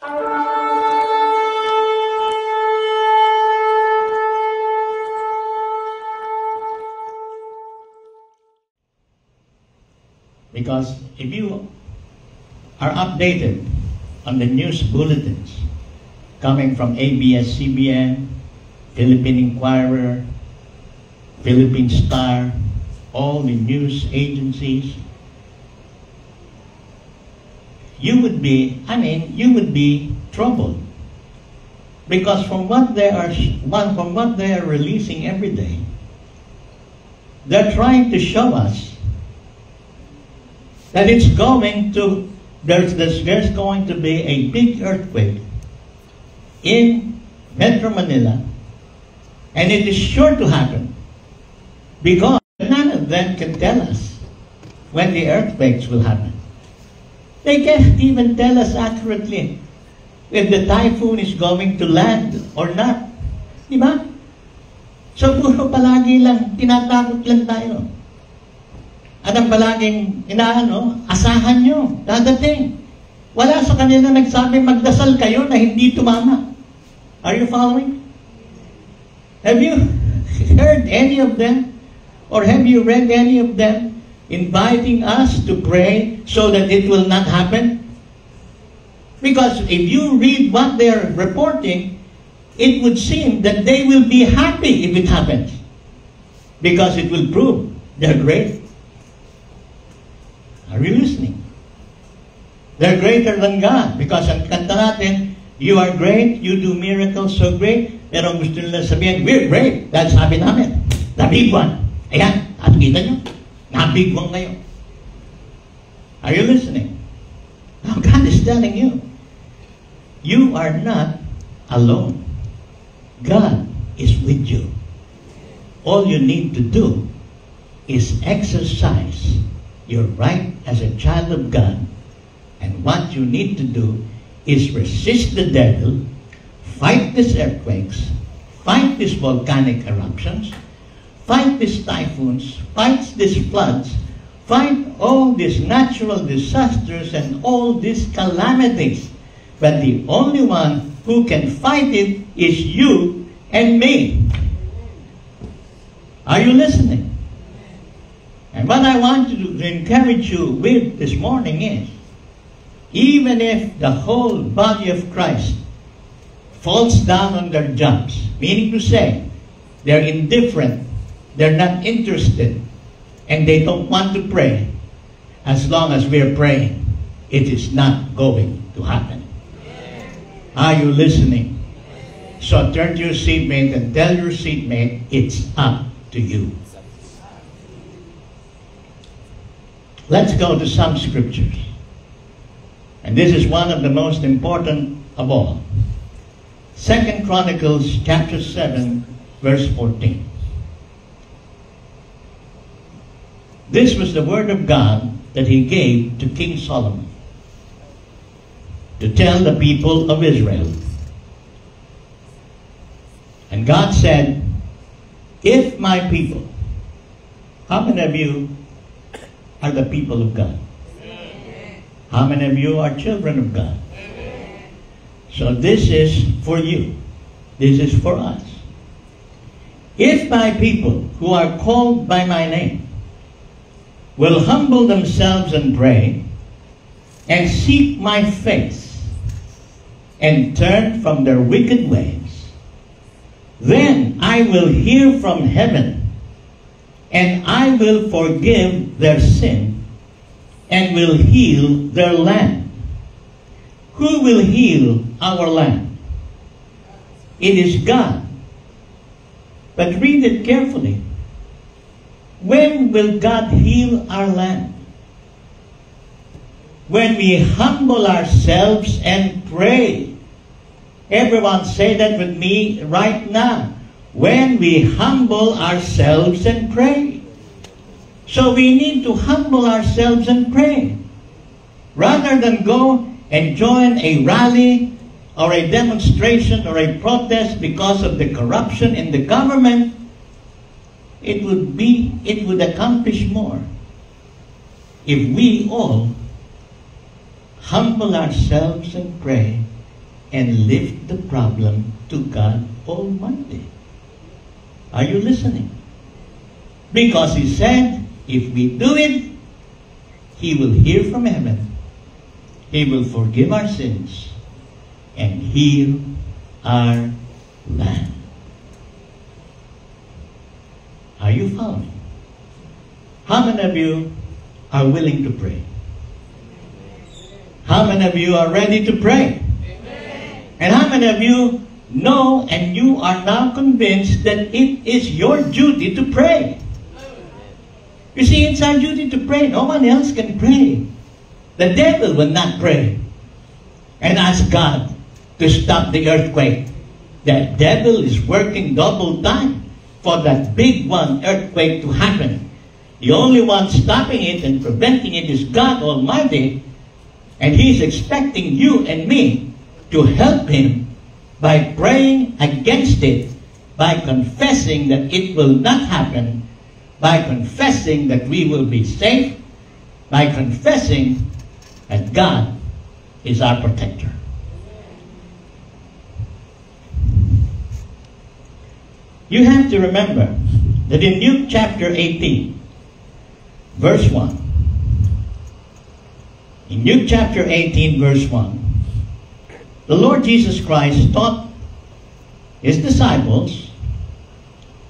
Because if you are updated on the news bulletins coming from ABS-CBN, Philippine Inquirer, Philippine Star, all the news agencies, you would be troubled. Because from what they are releasing every day, they're trying to show us that there's going to be a big earthquake in Metro Manila, and it is sure to happen because none of them can tell us when the earthquakes will happen. They can't even tell us accurately if the typhoon is going to land or not. Diba? So puro palagi lang, tinatakot lang tayo. At ang palaging asahan nyo, dadating. Wala sa kanila nagsabi, magdasal kayo na hindi tumama. Are you following? Have you heard any of them? Or have you read any of them inviting us to pray so that it will not happen? Because if you read what they are reporting, it would seem that they will be happy if it happens. Because it will prove they're great. Are you listening? They're greater than God. Because ang kanta natin, you are great, you do miracles so great, pero gusto nila sabihin, we're great. That's sabi namin. The big one. Ayan, at kita nyo, na-big one kayo. Are you listening? Now God is telling you, you are not alone. God is with you. All you need to do is exercise your right as a child of God. And what you need to do is resist the devil, fight these earthquakes, fight these volcanic eruptions, fight these typhoons, fight these floods, fight all these natural disasters and all these calamities. But the only one who can fight it is you and me. Are you listening? And what I want to encourage you with this morning is, even if the whole body of Christ falls down on their jobs, meaning to say, they're indifferent, they're not interested, and they don't want to pray, as long as we're praying, it is not going to happen. Are you listening? So turn to your seatmate and tell your seatmate, it's up to you. Let's go to some scriptures. And this is one of the most important of all. 2 Chronicles chapter 7, verse 14. This was the word of God that he gave to King Solomon to tell the people of Israel. And God said, if my people, how many of you are the people of God? How many of you are children of God? So this is for you. This is for us. If my people who are called by my name will humble themselves and pray and seek my face and turn from their wicked ways, then I will hear from heaven and I will forgive their sin and will heal their land. Who will heal our land? It is God. But read it carefully. When will God heal our land? When we humble ourselves and pray. Everyone say that with me right now. When we humble ourselves and pray. So we need to humble ourselves and pray. Rather than go and join a rally or a demonstration or a protest because of the corruption in the government, it would accomplish more if we all humble ourselves and pray and lift the problem to God Almighty. Are you listening? Because He said, if we do it, He will hear from heaven, He will forgive our sins, and heal our land. Are you following? How many of you are willing to pray? How many of you are ready to pray? Amen. And how many of you know and you are now convinced that it is your duty to pray? You see, it's our duty to pray. No one else can pray. The devil will not pray and ask God to stop the earthquake. The devil is working double time for that big one earthquake to happen. The only one stopping it and preventing it is God Almighty. And He's expecting you and me to help Him by praying against it, by confessing that it will not happen, by confessing that we will be safe, by confessing that God is our protector. You have to remember that in Luke chapter 18, verse 1, in Luke chapter 18, verse 1, the Lord Jesus Christ taught His disciples,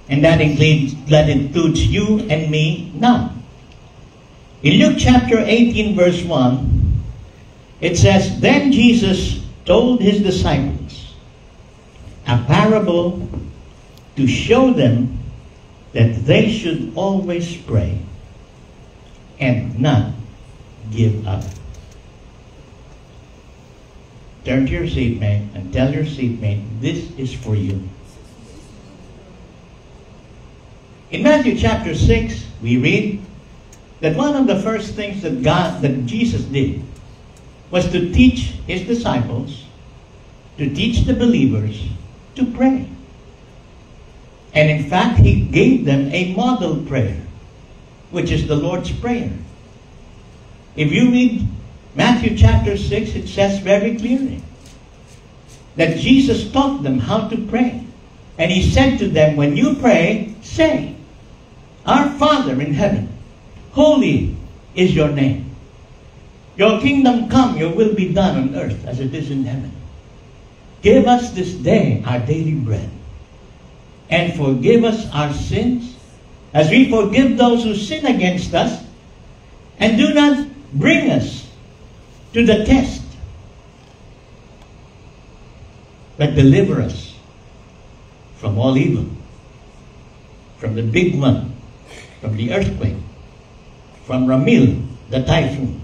and that includes you and me now. In Luke chapter 18, verse 1, it says, then Jesus told His disciples a parable to show them that they should always pray and not give up. Turn to your seatmate and tell your seatmate, this is for you. In Matthew chapter 6, we read that one of the first things that Jesus did was to teach His disciples, to teach the believers to pray. And in fact, He gave them a model prayer, which is the Lord's Prayer. If you read Matthew chapter 6, it says very clearly that Jesus taught them how to pray. And He said to them, when you pray, say, Our Father in heaven, holy is your name. Your kingdom come, your will be done on earth as it is in heaven. Give us this day our daily bread. And forgive us our sins as we forgive those who sin against us. And do not bring us to the test, but deliver us from all evil, from the big one, from the earthquake, from Ramil, the typhoon,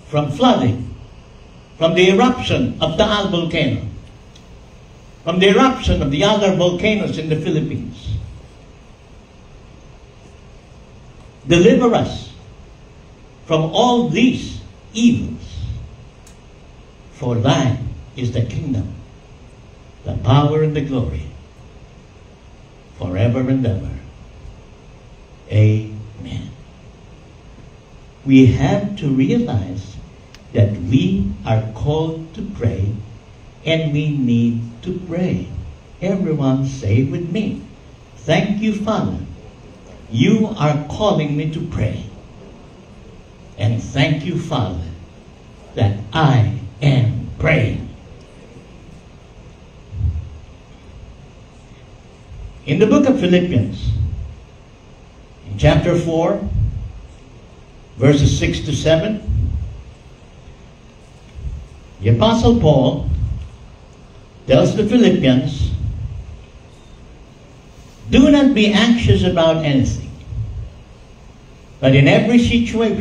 from flooding, from the eruption of Taal volcano, from the eruption of the other volcanoes in the Philippines. Deliver us from all these evils. For thine is the kingdom, the power and the glory, forever and ever. Amen. We have to realize that we are called to pray, and we need to pray. Everyone say with me, thank you, Father. You are calling me to pray. And thank you, Father, that I am praying. In the book of Philippians, in chapter 4, verses 6 to 7, the Apostle Paul tells the Philippians, do not be anxious about anything, but in every situation,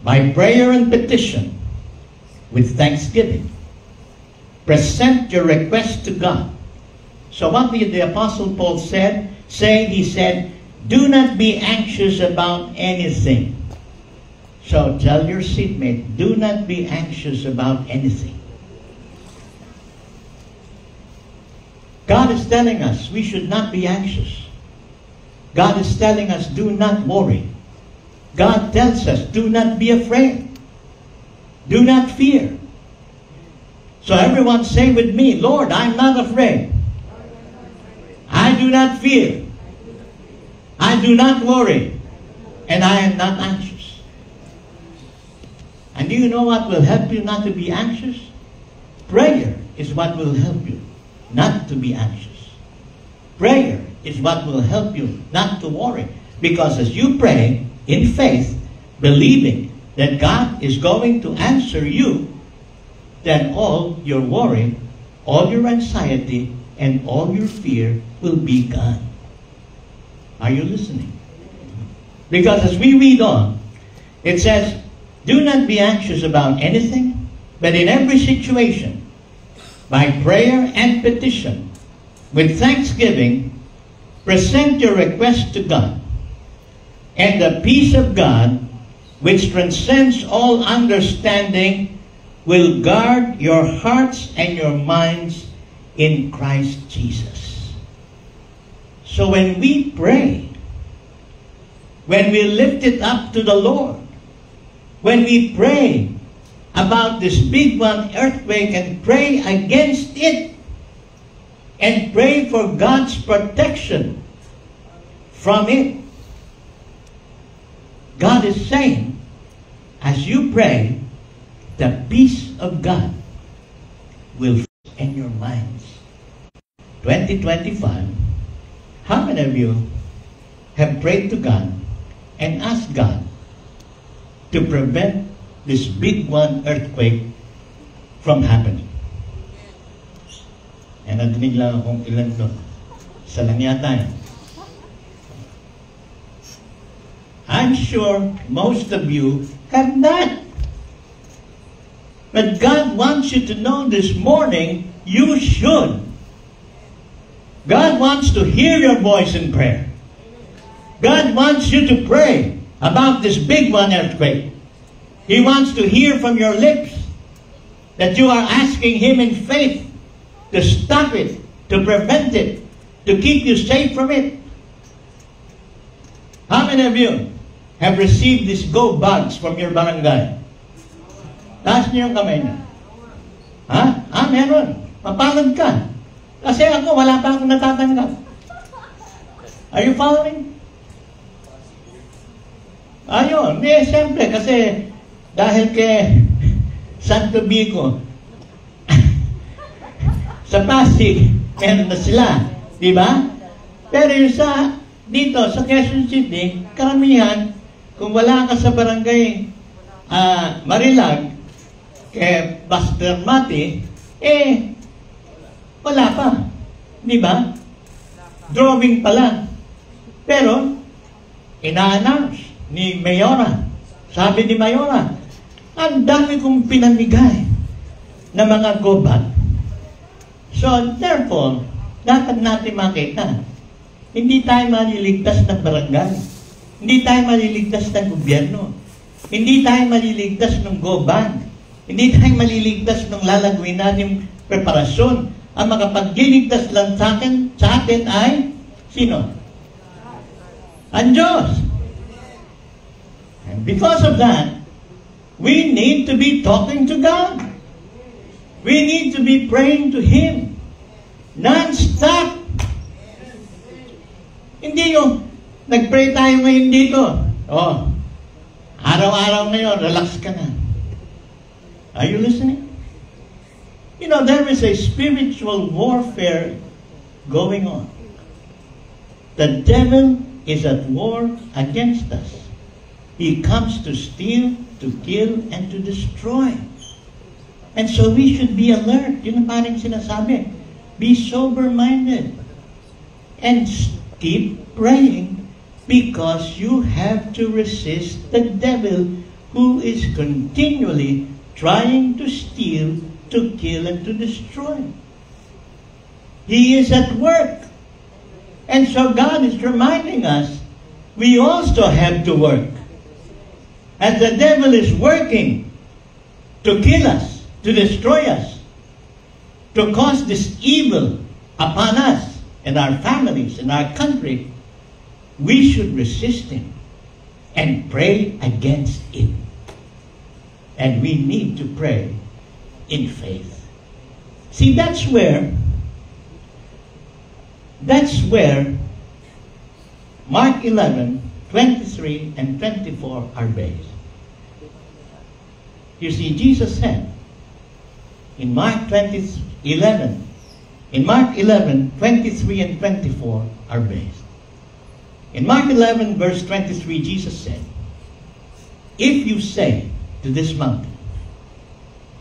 by prayer and petition, with thanksgiving, present your request to God. So what did the Apostle Paul say? He said, do not be anxious about anything. So tell your seatmate, do not be anxious about anything. God is telling us we should not be anxious. God is telling us, do not worry. God tells us, do not be afraid. Do not fear. So everyone say with me, Lord, I'm not afraid. I do not fear. I do not worry. And I am not anxious. And do you know what will help you not to be anxious? Prayer is what will help you not to be anxious. Prayer is what will help you not to worry. Because as you pray in faith, believing that God is going to answer you, then all your worry, all your anxiety, and all your fear will be gone. Are you listening? Because as we read on, it says, do not be anxious about anything, but in every situation, by prayer and petition, with thanksgiving, present your request to God. And the peace of God, which transcends all understanding, will guard your hearts and your minds in Christ Jesus. So when we pray, when we lift it up to the Lord, when we pray about this big one earthquake and pray against it, and pray for God's protection from it, God is saying, as you pray, the peace of God will in your minds. 2025, how many of you have prayed to God and asked God to prevent this big one earthquake from happening? And nadinig lang akong ilan doon. Isa lang yata yan. I'm sure most of you have not. But God wants you to know this morning, you should. God wants to hear your voice in prayer. God wants you to pray about this big one earthquake. He wants to hear from your lips that you are asking Him in faith to stop it, to prevent it, to keep you safe from it. How many of you have received these go bags from your barangay? Taas niyo yung kamay niyo. Ha? Meron. Mapagod ka. Kasi ako, wala pa akong natatanggap. Are you following? Ayun. Siyempre, kasi dahil kay Santo Bico, sa Pasig, meron na sila. Di ba? Pero yung dito, sa Quezon City, karamihan, kung wala ka sa barangay Marilag, kay Pastor Mati, wala pa. Di ba? Drawing pa lang. Pero, ina-announce ni Mayora. Sabi ni Mayora, ang dami kong pinamigay na mga go bag. So, therefore, dapat natin makita, hindi tayo maliligtas ng barangay. Hindi tayo maliligtas ng gobyerno. Hindi tayo maliligtas ng go bag. Hindi tayo maliligtas ng lalagawin natin preparasyon. Ang makapagliligtas lang sa atin ay sino? Ang Diyos. And because of that, we need to be talking to God. We need to be praying to Him. Non-stop. Hindi yung nag-pray tayo ngayon dito. Araw-araw ngayon, relax ka na. Are you listening? You know, there is a spiritual warfare going on. The devil is at war against us. He comes to steal, to kill, and to destroy. And so we should be alert. Yun ang parang sinasabi. Be sober-minded. And keep praying because you have to resist the devil who is continually trying to steal, to kill, and to destroy. He is at work. And so God is reminding us, we also have to work. And the devil is working to kill us, to destroy us, to cause this evil upon us and our families and our country. We should resist him. and pray against it. And we need to pray in faith. See, that's where Mark 11, 23 and 24 are based. You see, Jesus said in Mark 11, 23 and 24 are based. In Mark 11, verse 23, Jesus said, if you say to this mountain,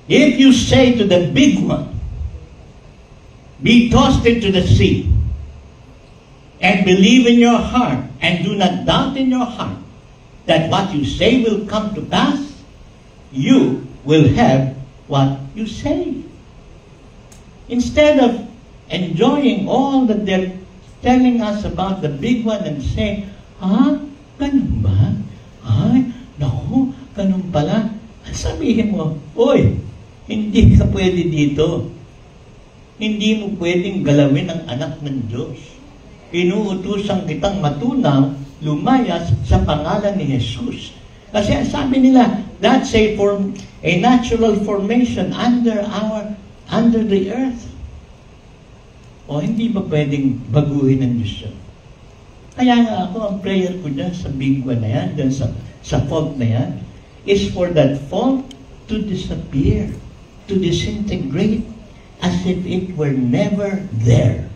if you say to the big one, be tossed into the sea, and believe in your heart, and do not doubt in your heart, that what you say will come to pass, you will have what you say. Instead of enjoying all that they're telling us about the big one and saying, ganun ba? Ay, naku, ganun pala. Sabihin mo, oy, hindi ka pwede dito. Hindi mo pwedeng galawin ang anak ng Diyos. Inuutusan kitang matunaw, lumayas sa pangalan ni Jesus. Kasi sabi nila, that's a natural formation under the earth. O hindi ba pwedeng baguhin ng Diyos yun? Kaya nga ako, ang prayer ko dyan sa big one na yan, dyan sa fault na yan, is for that fault to disappear, to disintegrate, as if it were never there.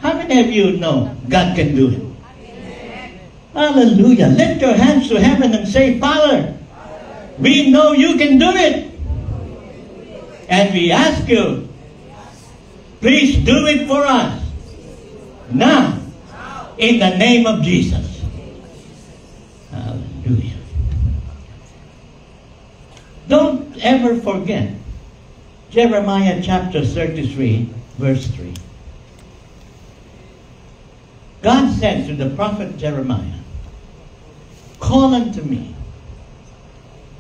How many of you know God can do it? Hallelujah. Lift your hands to heaven and say, Father, we know you can do it. And we ask you, please do it for us. Now, in the name of Jesus. Hallelujah. Don't ever forget Jeremiah chapter 33, verse 3. God said to the prophet Jeremiah, call unto me,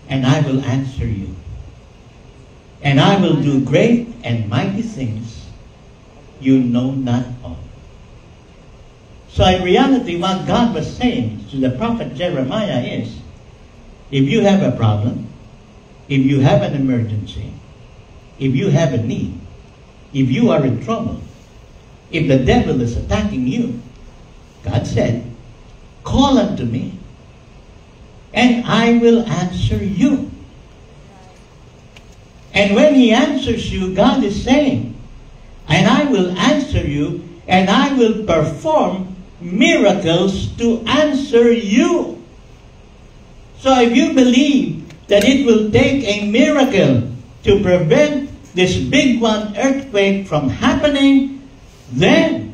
and I will answer you. And I will do great and mighty things you know not of. So in reality, what God was saying to the prophet Jeremiah is, if you have a problem, if you have an emergency, if you have a need, if you are in trouble, if the devil is attacking you, God said, call unto me, and I will answer you. And when He answers you, God is saying, and I will answer you, and I will perform miracles to answer you. So if you believe that it will take a miracle to prevent this big one earthquake from happening, then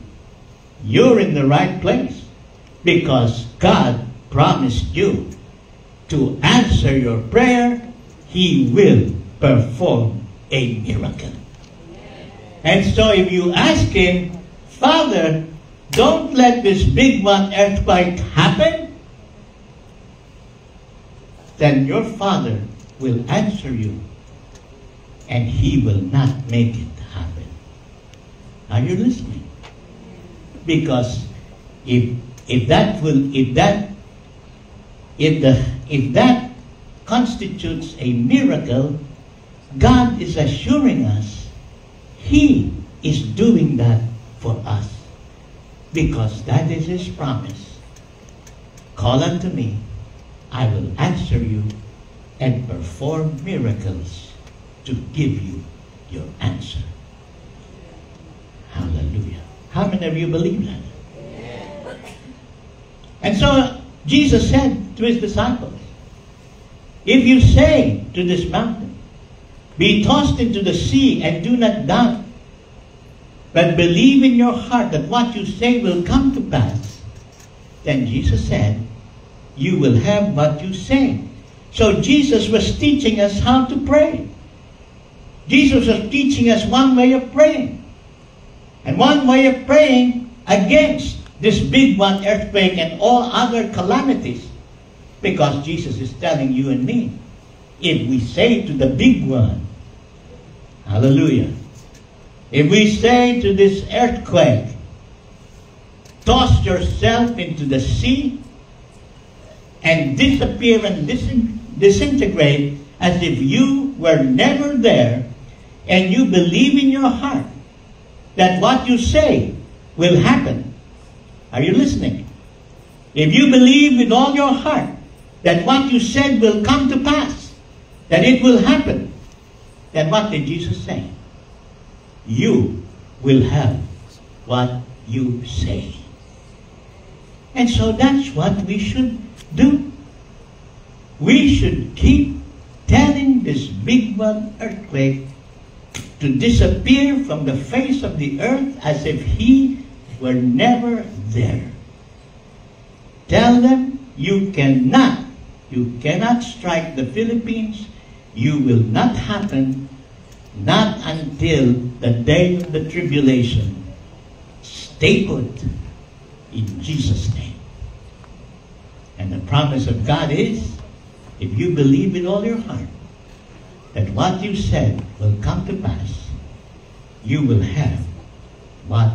you're in the right place, because God promised you to answer your prayer. He will perform a miracle. And so if you ask Him, Father, don't let this big one earthquake happen, then your Father will answer you, and He will not make it happen. Are you listening? Because if that constitutes a miracle, God is assuring us He is doing that for us, because that is His promise. Call unto me, I will answer you and perform miracles to give you your answer. Hallelujah. How many of you believe that? And so Jesus said to His disciples, if you say to this mountain, be tossed into the sea, and do not doubt, but believe in your heart that what you say will come to pass, then Jesus said, you will have what you say. So Jesus was teaching us how to pray. Jesus was teaching us one way of praying. And one way of praying against this big one earthquake and all other calamities. Because Jesus is telling you and me, if we say to the big one, hallelujah, if we say to this earthquake, toss yourself into the sea, and disappear and disintegrate as if you were never there, and you believe in your heart that what you say will happen. Are you listening? If you believe with all your heart that what you said will come to pass, that it will happen, then what did Jesus say? You will have what you say. And so that's what we should do. We should keep telling this big one earthquake to disappear from the face of the earth as if he were never there. Tell them you cannot strike the Philippines. You will not happen, not until the day of the tribulation. Stay put in Jesus' name. And the promise of God is, if you believe with all your heart that what you said will come to pass, you will have what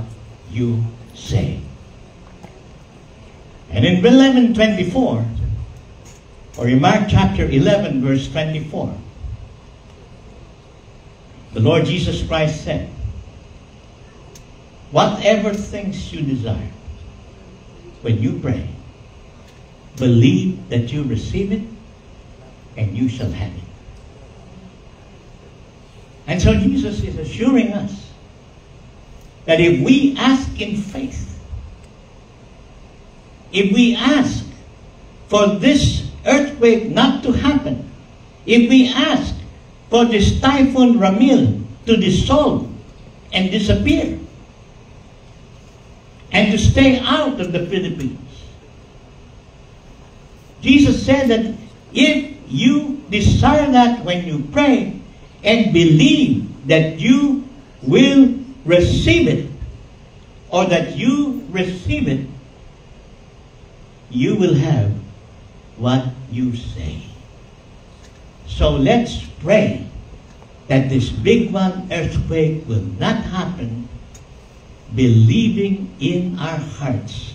you say. And in 11:24, or in Mark chapter 11, verse 24, the Lord Jesus Christ said, whatever things you desire, when you pray, believe that you receive it, and you shall have it. And so Jesus is assuring us that if we ask in faith, if we ask for this earthquake not to happen, if we ask for this Typhoon Ramil to dissolve and disappear, and to stay out of the Philippines, Jesus said that if you desire that when you pray and believe that you will receive it, or that you receive it, you will have what you say. So let's pray that this big one earthquake will not happen, believing in our hearts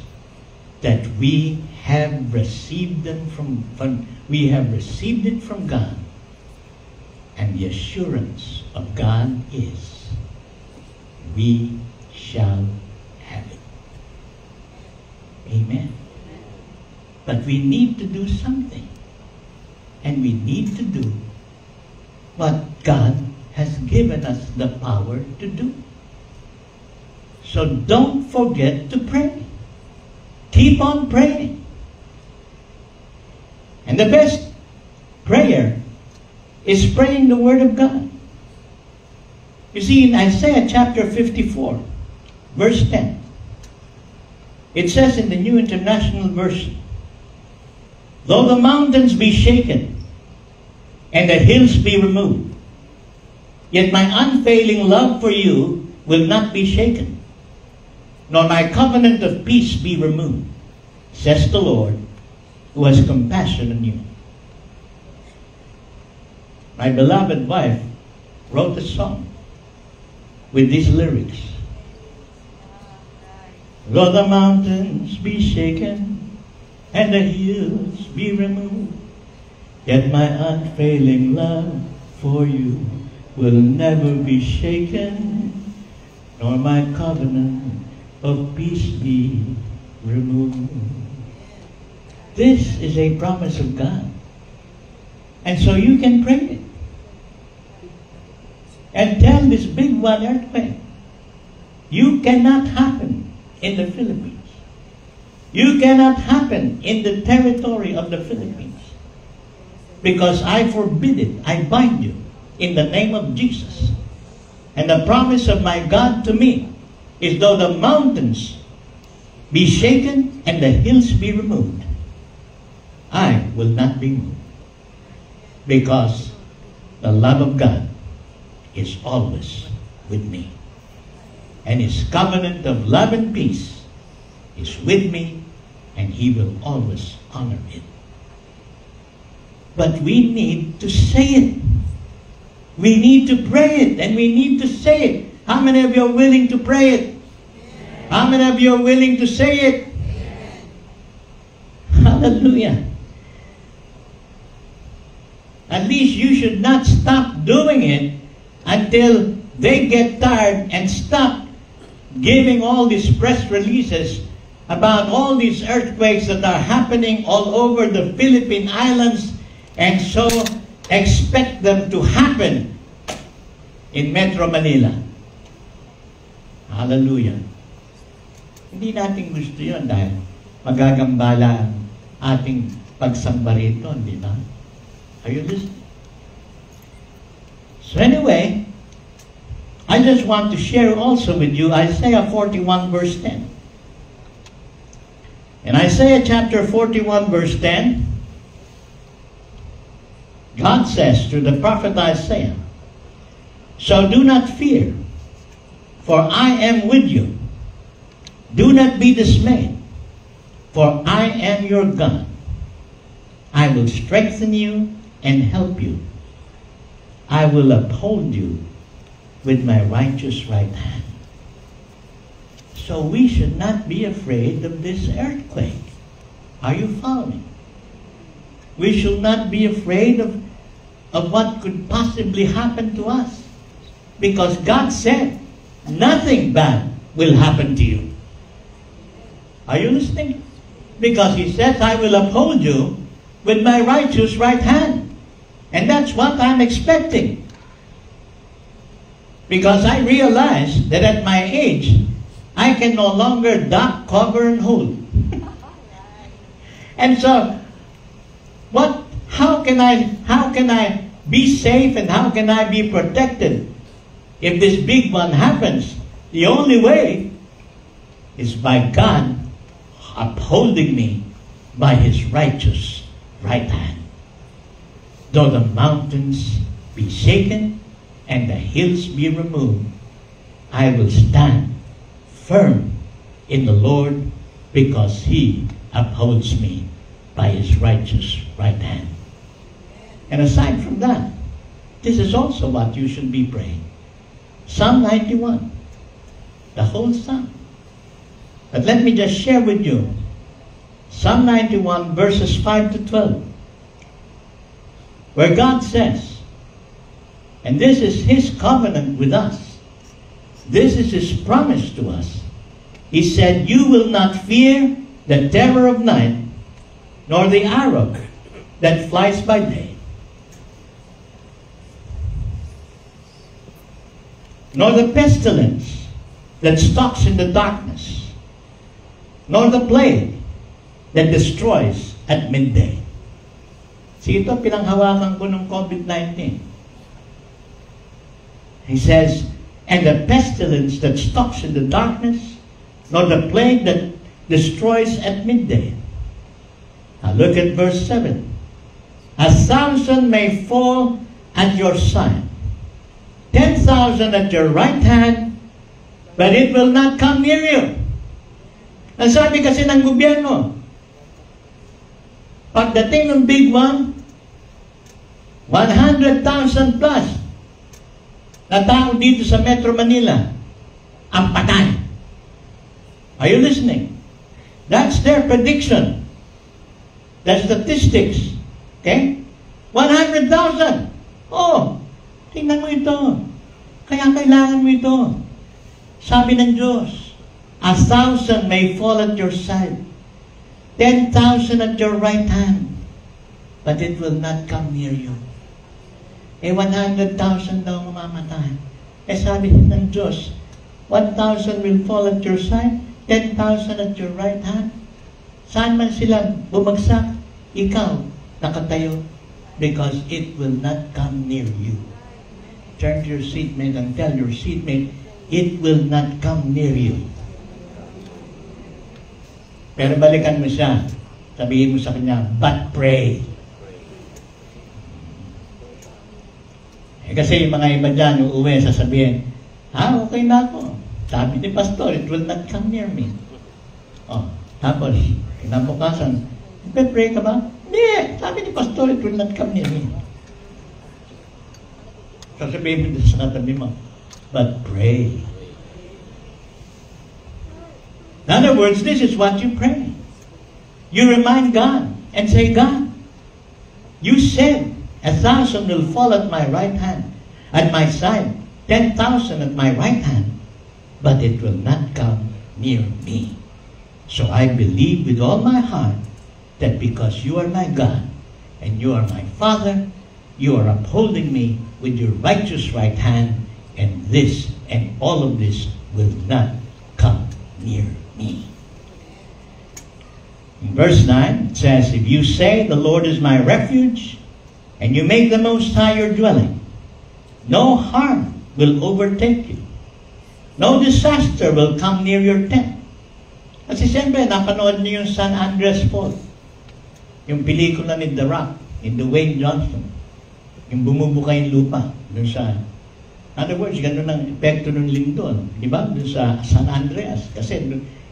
that we have received them we have received it from God, and the assurance of God is we shall have it. Amen. But we need to do something, and we need to do what God has given us the power to do. So don't forget to pray. Keep on praying. And the best prayer is praying the Word of God. You see, in Isaiah chapter 54, verse 10, it says in the New International Version, though the mountains be shaken and the hills be removed, yet my unfailing love for you will not be shaken, nor my covenant of peace be removed, says the Lord, who has compassion on you. My beloved wife wrote a song with these lyrics. Though the mountains be shaken and the hills be removed, yet my unfailing love for you will never be shaken, nor my covenant of peace be removed. This is a promise of God. And so you can pray it. And tell this big one earthquake, you cannot happen in the Philippines. You cannot happen in the territory of the Philippines. Because I forbid it. I bind you in the name of Jesus. And the promise of my God to me is, though the mountains be shaken and the hills be removed, I will not be moved. Because the love of God is always with me. And His covenant of love and peace is with me, and He will always honor it. But we need to say it. We need to pray it, and we need to say it. How many of you are willing to pray it? Amen. How many of you are willing to say it? Amen. Hallelujah. at least you should not stop doing it until they get tired and stop giving all these press releases about all these earthquakes that are happening all over the Philippine Islands, and so expect them to happen in Metro Manila. Hallelujah. Hindi natin gusto yun dahil magagambala ang ating pagsamba rito, di ba? Are you listening? So anyway, I just want to share also with you Isaiah 41 verse 10. In Isaiah chapter 41 verse 10, God says to the prophet Isaiah, "So do not fear, for I am with you. Do not be dismayed, for I am your God. I will strengthen you and help you. I will uphold you with my righteous right hand." So we should not be afraid of this earthquake. Are you following? We should not be afraid of what could possibly happen to us. Because God said, nothing bad will happen to you. Are you listening? Because He says, I will uphold you with my righteous right hand. And that's what I'm expecting. Because I realize that at my age, I can no longer duck, cover, and hold. And so, how can I be safe and how can I be protected if this big one happens? The only way is by God upholding me by His righteous right hand. Though the mountains be shaken and the hills be removed, I will stand firm in the Lord, because He upholds me by His righteous right hand. And aside from that, this is also what you should be praying. Psalm 91, the whole psalm. But let me just share with you Psalm 91 verses 5 to 12, where God says, and this is His covenant with us, this is His promise to us. He said, "You will not fear the terror of night, nor the arrow that flies by day, nor the pestilence that stalks in the darkness, nor the plague that destroys at midday." See, ito pinanghawakan ko ng COVID-19. He says, "And the pestilence that stalks in the darkness, nor the plague that destroys at midday." Now look at verse 7. "1,000 may fall at your side, 10,000 at your right hand, but it will not come near you." Ang sabi kasi ng gobyerno, pagdating ng big one, 100,000 plus na tao dito sa Metro Manila ang patay. Are you listening? That's their prediction. The statistics. Okay? 100,000. Oh, tingnan mo ito. Kaya kailangan mo ito. Sabi ng Diyos, 1,000 may fall at your side, 10,000 at your right hand, but it will not come near you. 100,000 daw mamamatay. Sabi ng Diyos, 1,000 will fall at your side, 10,000 at your right hand. Saan man sila bumagsak, ikaw nakatayo, because it will not come near you. Turn to your seatmate and tell your seatmate, it will not come near you. Pero balikan mo siya. Sabihin mo sa kanya, but pray. Kasi yung mga iba dyan, uuwi, sasabihin, okay na ako. Sabi ni Pastor, it will not come near me. Tapos, kinabukasan, pray ka ba? Hindi. Sabi ni Pastor, it will not come near me. Sasabihin mo sa katabi mo, but pray. In other words, this is what you pray. You remind God and say, God, you said 1,000 will fall at my right hand, at my side, 10,000 at my right hand, but it will not come near me. So I believe with all my heart that because you are my God and you are my Father, you are upholding me with your righteous right hand, and this and all of this will not come near me. In verse 9, it says, if you say, the Lord is my refuge, and you make the Most High your dwelling, no harm will overtake you. No disaster will come near your tent. Kasi siyempre, napanood niyo yung San Andreas Fault. Yung pelikula ni The Rock, ni Dwayne Johnson. Yung bumubuka yung lupa. Dun sa, in other words, ganun ang epekto ng lindol. Di ba? Dun sa San Andreas. Kasi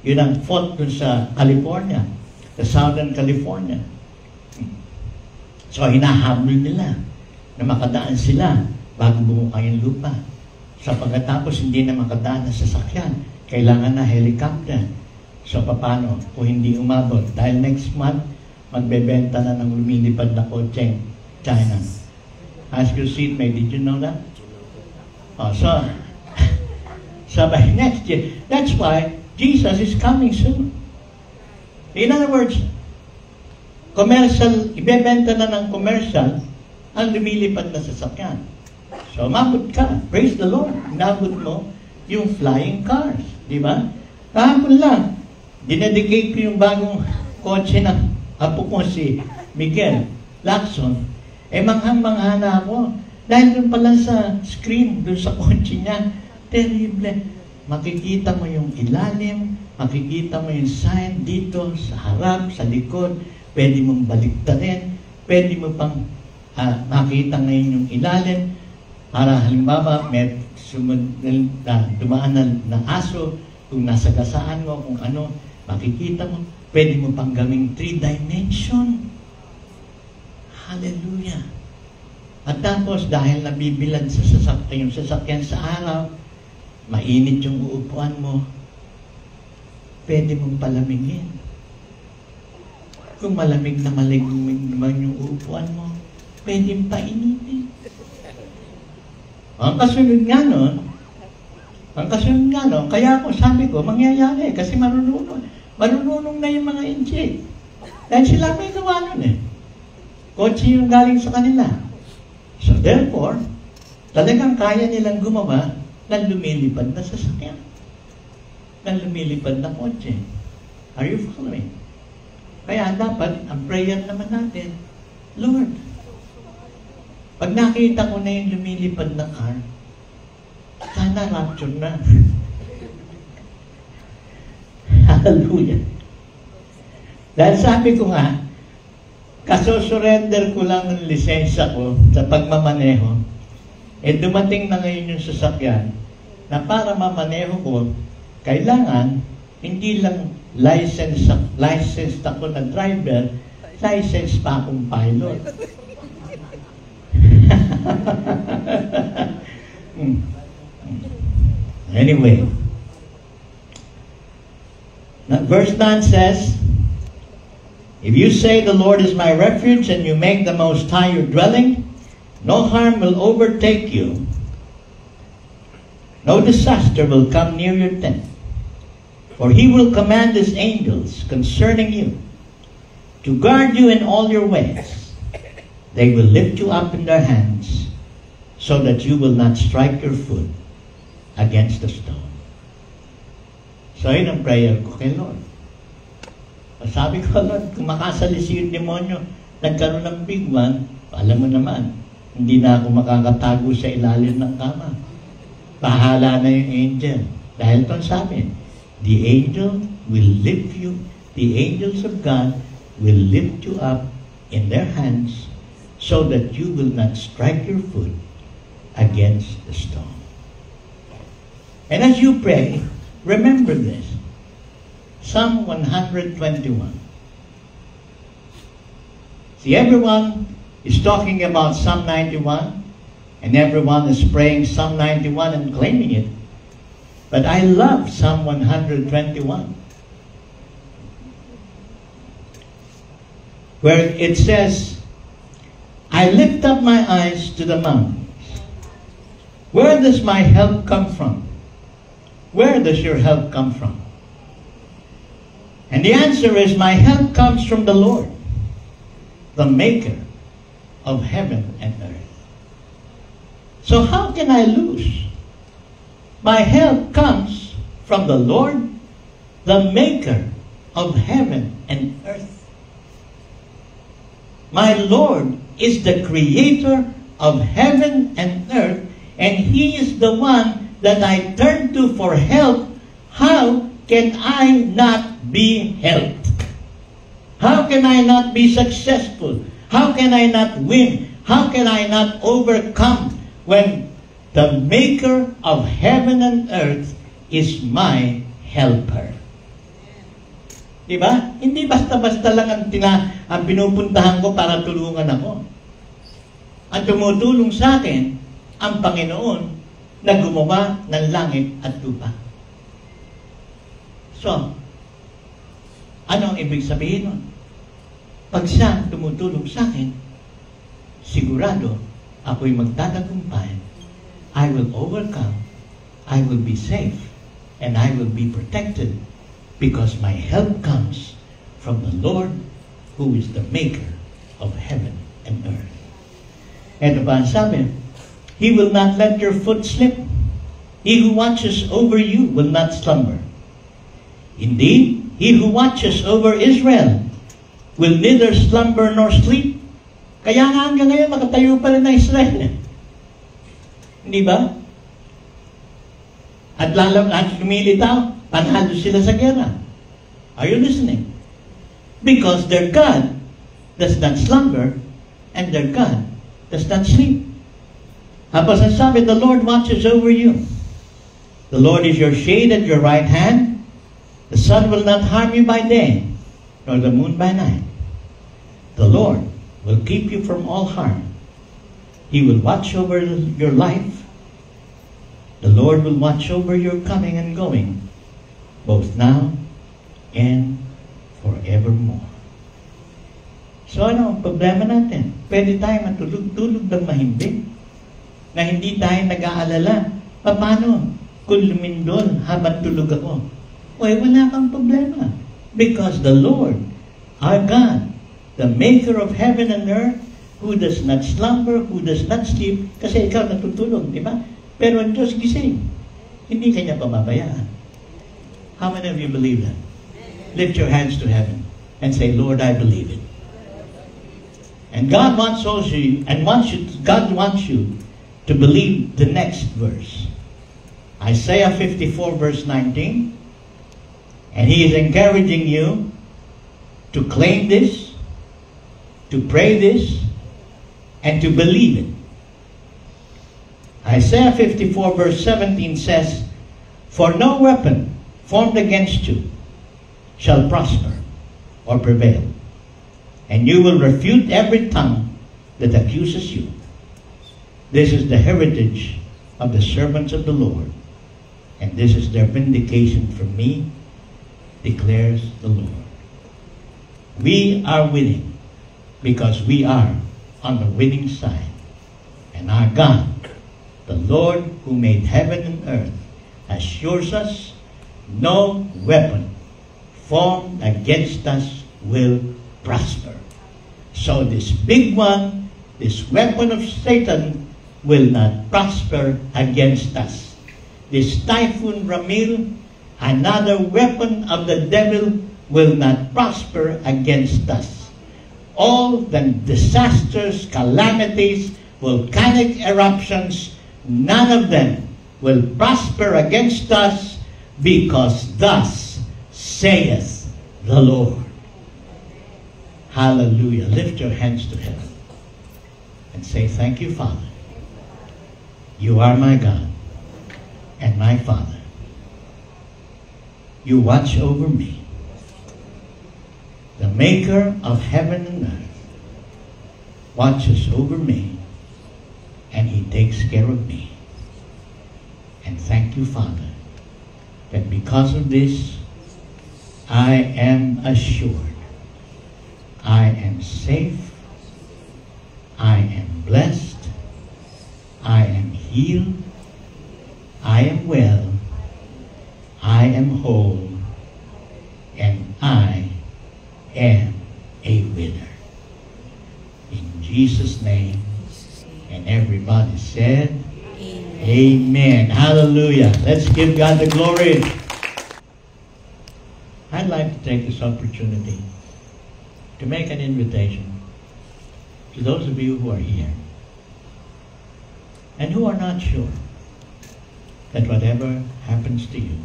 yun ang fault dun sa California. Sa Southern California. So, hinahabol nila na makadaan sila bago bumuka yung lupa. So, pagkatapos hindi na makadaan na sasakyan, kailangan na helicopter. So, paano kung hindi umabot? Dahil next month, magbebenta na ng lumilipad na kotseng China. Ask your seatmate, did you know that? Oh, so by next year, that's why Jesus is coming soon. In other words, commercial, ibebenta na ng commercial ang lumilipad na sasakyan. So, umabot ka. Praise the Lord. Inabot mo yung flying cars. Di ba? Kahapon lang, dinedicate ko yung bagong kotse ng apo ko si Miguel Lacson. Manghang-mangha na ako. Dahil doon pala sa screen, doon sa kotse niya, terrible. Makikita mo yung ilalim, makikita mo yung sign dito, sa harap, sa likod, pwede mong baliktarin, pwede mo pang makita ngayon yung ilalim, para halimbawa may dumaan na aso, kung nasa gasaan mo, kung ano, makikita mo, pwede mo pang gawing 3-dimension. Hallelujah! At tapos, dahil nabibilad sa yung sasakyan sa araw, mainit yung uupuan mo, pwede mong palamigin. Kung malamig na naman yung uupuan mo, pwede mong painitin. Ang kasunod nga nun, kaya ako sabi ko, mangyayari, kasi marunong na yung mga injik. Dahil sila may gawa nun eh. Kotse yung galing sa kanila. So therefore, talagang kaya nilang gumawa ng lumilipad na sasakyan. Ng lumilipad na kotse. Are you following? Kaya dapat, ang prayer naman natin, Lord, pag nakita ko na yung lumilipad na car, sana rapture na. Hallelujah. Dahil sabi ko nga, kaso-surrender ko lang ng lisensya ko sa pagmamaneho, dumating na ngayon yung sasakyan na para mamaneho ko, kailangan hindi lang licensed ako na driver, licensed pa akong pilot. Anyway, verse 9 says, if you say the Lord is my refuge and you make the Most High your dwelling, no harm will overtake you. No disaster will come near your tent. For he will command his angels concerning you to guard you in all your ways. They will lift you up in their hands so that you will not strike your foot against the stone. So yun ang prayer ko kay Lord. Sabi ko, Lord, kung makasalisi yung demonyo, nagkaroon ng big one, alam mo naman, hindi na ako makakatago sa ilalim ng kama. Bahala na yung angel. Dahil ito sabi, the angel will lift you, the angels of God will lift you up in their hands so that you will not strike your foot against the stone. And as you pray, remember this. Psalm 121. See, everyone is talking about Psalm 91, and everyone is praying Psalm 91 and claiming it. But I love Psalm 121, where it says, I lift up my eyes to the mountains. Where does my help come from? Where does your help come from? And the answer is, my help comes from the Lord, the maker of heaven and earth. So how can I lose? My help comes from the Lord, the maker of heaven and earth. My Lord is the creator of heaven and earth, and He is the one that I turn to for help. How can I not be helped? How can I not be successful? How can I not win? How can I not overcome when the maker of heaven and earth is my helper? Diba? Hindi basta-basta lang ang pinupuntahan ko para tulungan ako. Ang tumutulong sa akin, ang Panginoon na gumawa ng langit at lupa. So, ano ang ibig sabihin nun? Pag siya tumutulong sa akin, sigurado ako'y magtatagumpay. I will overcome, I will be safe, and I will be protected because my help comes from the Lord who is the maker of heaven and earth. And ba ang sabi? He will not let your foot slip. He who watches over you will not slumber. Indeed, he who watches over Israel will neither slumber nor sleep. Kaya nga hanggang ngayon makatayo pa rin na Israel. Hindi ba? At lumilitaw, panalo sila sa gera. Are you listening? Because their God does not slumber and their God does not sleep. Tapos ang sabi, the Lord watches over you. The Lord is your shade at your right hand. The sun will not harm you by day, nor the moon by night. The Lord will keep you from all harm. He will watch over your life. The Lord will watch over your coming and going, both now and forevermore. So ano ang problema natin? Pwede tayo matulog-tulog ng mahimbing na hindi tayo nag-aalala. Paano kung lumindol habang tulog ako? Wala kang problema. Because the Lord, our God, the maker of heaven and earth, who does not slumber, who does not sleep, kasi ikaw natutulog, di ba? Pero ang Diyos gising. Hindi kanya pababayaan. How many of you believe that? Lift your hands to heaven and say, Lord, I believe it. And God wants you to believe the next verse. Isaiah 54 verse 19. And He is encouraging you to claim this, to pray this, and to believe it. Isaiah 54 verse 17 says, for no weapon formed against you shall prosper or prevail, and you will refute every tongue that accuses you. This is the heritage of the servants of the Lord, and this is their vindication from me, declares the Lord. We are winning because we are on the winning side. And our God, the Lord who made heaven and earth, assures us no weapon formed against us will prosper. So this big one, this weapon of Satan, will not prosper against us. This Typhoon Ramil, another weapon of the devil, will not prosper against us. All the disasters, calamities, volcanic eruptions, none of them will prosper against us, because thus saith the Lord. Hallelujah. Lift your hands to heaven and say, thank you, Father. You are my God and my Father. You watch over me. The maker of heaven and earth watches over me, and He takes care of me. And thank you, Father, that because of this, I am assured. I am safe. I healed, I am well, I am whole, and I am a winner. In Jesus' name, and everybody said, Amen. Hallelujah. Let's give God the glory. I'd like to take this opportunity to make an invitation to those of you who are here and who are not sure that whatever happens to you,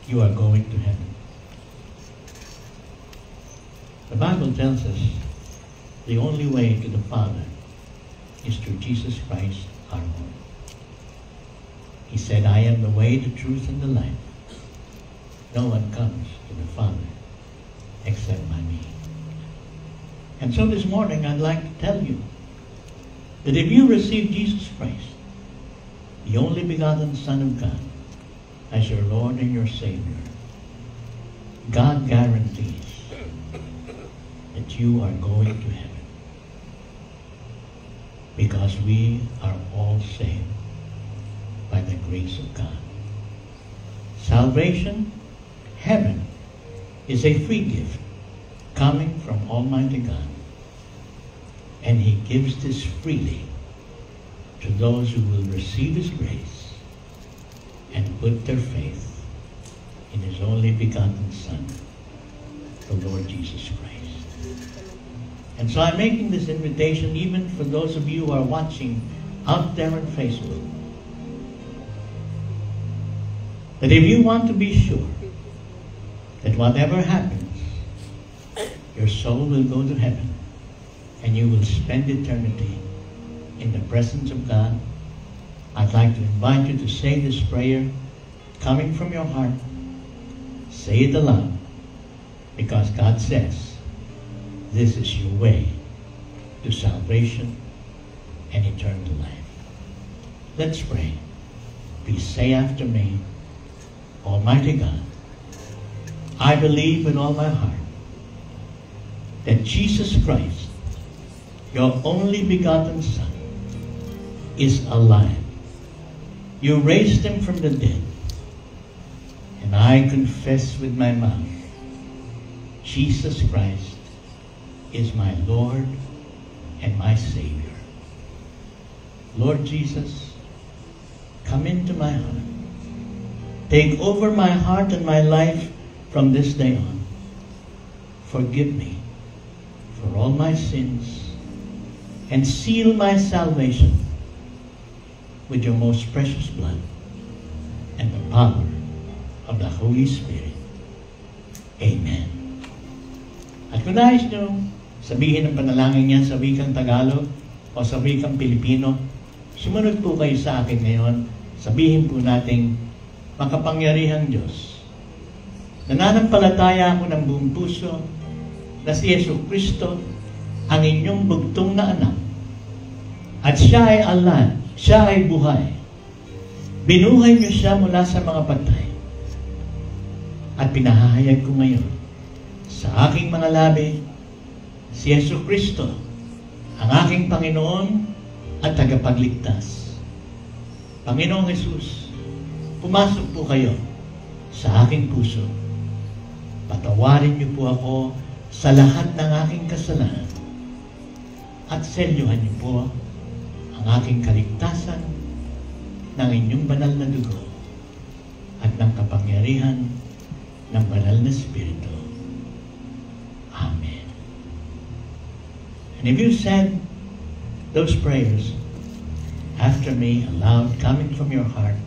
you are going to heaven. The Bible tells us the only way to the Father is through Jesus Christ our Lord. He said, I am the way, the truth, and the life. No one comes to the Father except by me. And so this morning I'd like to tell you that if you receive Jesus Christ, the only begotten Son of God, as your Lord and your Savior, God guarantees that you are going to heaven. Because we are all saved by the grace of God. Salvation, heaven, is a free gift coming from Almighty God. And He gives this freely to those who will receive His grace and put their faith in His only begotten Son, the Lord Jesus Christ. And so I'm making this invitation even for those of you who are watching out there on Facebook, that if you want to be sure that whatever happens, your soul will go to heaven and you will spend eternity in the presence of God, I'd like to invite you to say this prayer coming from your heart. Say it aloud, because God says this is your way to salvation and eternal life. Let's pray. Please say after me, Almighty God, I believe with all my heart that Jesus Christ, your only begotten Son, is alive. You raised Him from the dead. And I confess with my mouth, Jesus Christ is my Lord and my Savior. Lord Jesus, come into my heart. Take over my heart and my life from this day on. Forgive me for all my sins and seal my salvation with your most precious blood and the power of the Holy Spirit. Amen. At kung nais nyo sabihin ang panalangin niya sa wikang Tagalog o sa wikang Pilipino, sumunod po kayo sa akin ngayon. Sabihin po natin, makapangyarihang Diyos, nananampalataya ako ng buong puso na si Yesu Kristo ang inyong bugtong na anak at siya ay Allah, siya ay buhay. Binuhay niyo siya mula sa mga patay at pinahahayag ko ngayon sa aking mga labi si Yesu Kristo ang aking Panginoon at tagapagligtas. Panginoong Jesus, pumasok po kayo sa aking puso. Patawarin niyo po ako sa lahat ng aking kasalanan at selyuhan niyo po ang aking kaligtasan ng inyong banal na dugo at ng kapangyarihan ng banal na Espiritu. Amen. And if you said those prayers after me aloud, coming from your heart,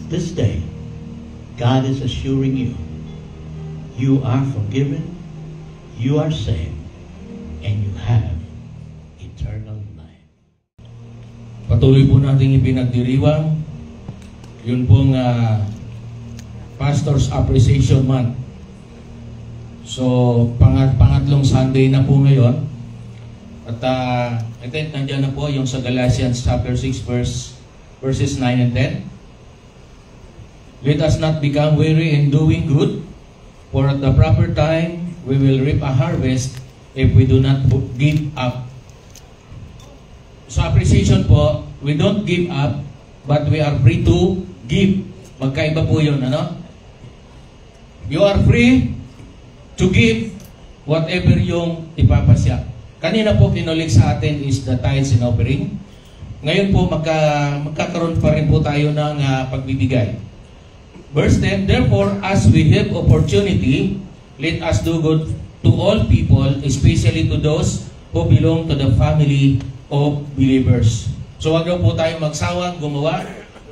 this day, God is assuring you, you are forgiven, you are saved, and you have eternal life. Patuloy po natin ipinagdiriwang yun pong Pastor's Appreciation Month. So, pangatlong Sunday na po ngayon. At I think nandiyan na po yung sa Galatians chapter 6 verses 9 and 10. Let us not become weary in doing good, for at the proper time we will reap a harvest if we do not give up. Sa appreciation po, we don't give up, but we are free to give. Magkaiba po yun, ano? You are free to give whatever yung ipapasya. Kanina po kinulik sa atin is the tithes and offering. Ngayon po magkakaroon pa rin po tayo ng pagbibigay. Verse 10, therefore, as we have opportunity, let us do good to all people, especially to those who belong to the family of believers. So wag daw po tayo magsawang gumawa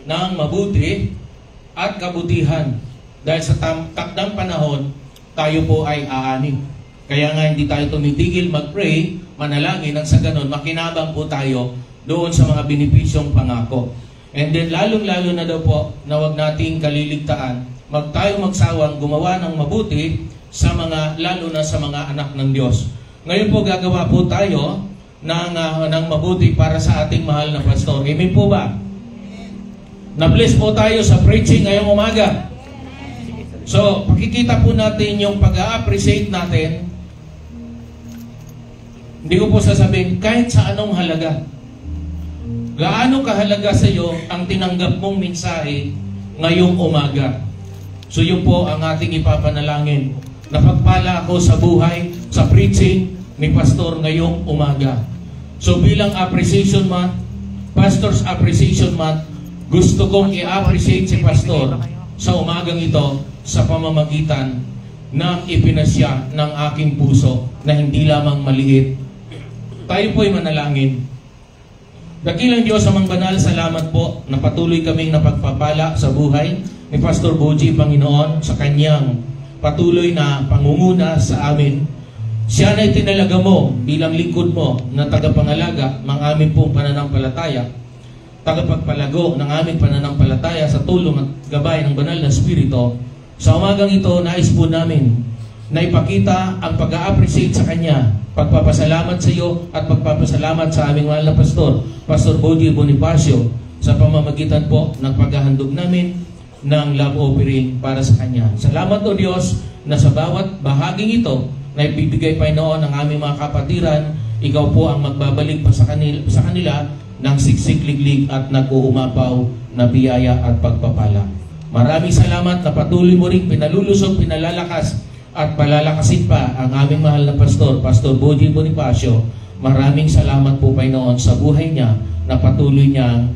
ng mabuti at kabutihan. Dahil sa takdang panahon, tayo po ay aanib. Kaya nga hindi tayo tumitigil mag-pray, manalangin, at sa ganun, makinabang po tayo doon sa mga benepisyong pangako. And then lalong-lalo na daw po na wag nating kaliligtaan, tayo magsawang gumawa ng mabuti sa mga, lalo na sa mga anak ng Diyos. Ngayon po gagawa po tayo ng mabuti para sa ating mahal na pastor. Amen po ba? Na-bless po tayo sa preaching ngayong umaga. So, pakikita po natin yung pag-a-appreciate natin. Hindi ko po sasabihin, kahit sa anong halaga. Gaano kahalaga sa iyo ang tinanggap mong mensahe ngayong umaga. So, yun po ang ating ipapanalangin. Napagpala ako sa buhay, sa preaching ni Pastor ngayong umaga. So, bilang Appreciation Month, Pastor's Appreciation Month, gusto kong i-appreciate si Pastor sa umagang ito sa pamamagitan ng ipinasya ng aking puso na hindi lamang maliit. Tayo po'y manalangin. Dakilang Diyos, amang banal, salamat po na patuloy kaming napagpapala sa buhay ni Pastor Boji, Panginoon, sa kanyang patuloy na pangunguna sa amin. Siya na itinalaga mo bilang lingkod mo na tagapangalaga ng aming pong pananampalataya, tagapagpalago ng aming pananampalataya sa tulong at gabay ng banal na Espiritu. Sa umagang ito, nais po namin na ipakita ang pag-a-appreciate sa Kanya, pagpapasalamat sa iyo at pagpapasalamat sa aming mahal na pastor, Pastor Boji Bonifacio, sa pamamagitan po ng paghahandog namin ng love offering para sa Kanya. Salamat o Diyos na sa bawat bahaging ito na ibibigay pa noon ng aming mga kapatiran, ikaw po ang magbabalik pa sa kanila ng siksik-liglig at nag-uumapaw na biyaya at pagpapala. Maraming salamat na patuloy mo rin pinalulusog, pinalalakas at palalakasin pa ang aming mahal na pastor, Pastor Boji Bonifacio. Maraming salamat po Panginoon sa buhay niya na patuloy niyang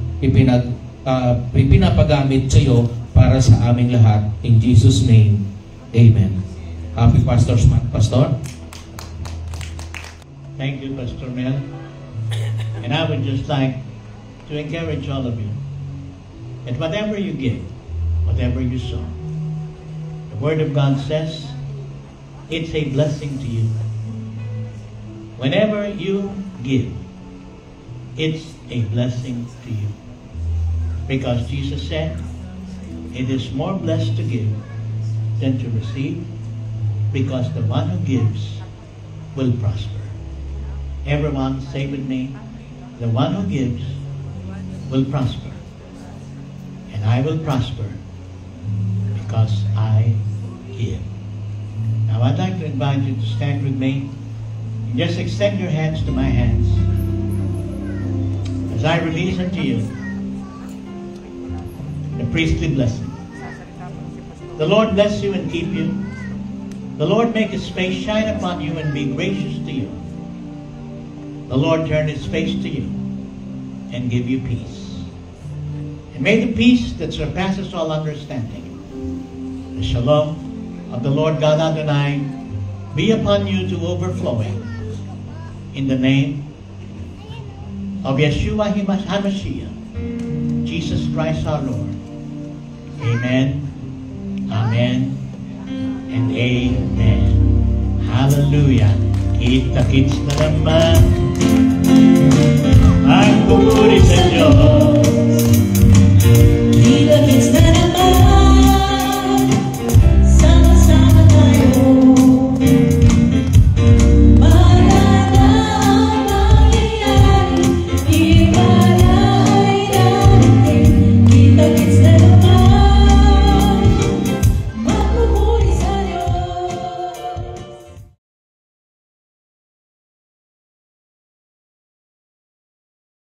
ipinapagamit sa iyo para sa aming lahat. In Jesus' name, Amen. Happy Pastor's Month, Pastor. Thank you, Pastor Mel. And I would just like to encourage all of you that whatever you give, whatever you sow, the Word of God says it's a blessing to you. Whenever you give, it's a blessing to you. Because Jesus said, it is more blessed to give than to receive, because the one who gives will prosper. Everyone say with me, the one who gives will prosper. And I will prosper because I give. Now I'd like to invite you to stand with me and just extend your hands to my hands as I release unto you the priestly blessing. The Lord bless you and keep you. The Lord make His face shine upon you and be gracious to you. The Lord turn His face to you and give you peace. And may the peace that surpasses all understanding, the shalom of the Lord God Adonai, be upon you to overflowing. In the name of Yeshua HaMashiach, Jesus Christ our Lord. Amen, amen, and amen. Hallelujah. Kita-kits na naman.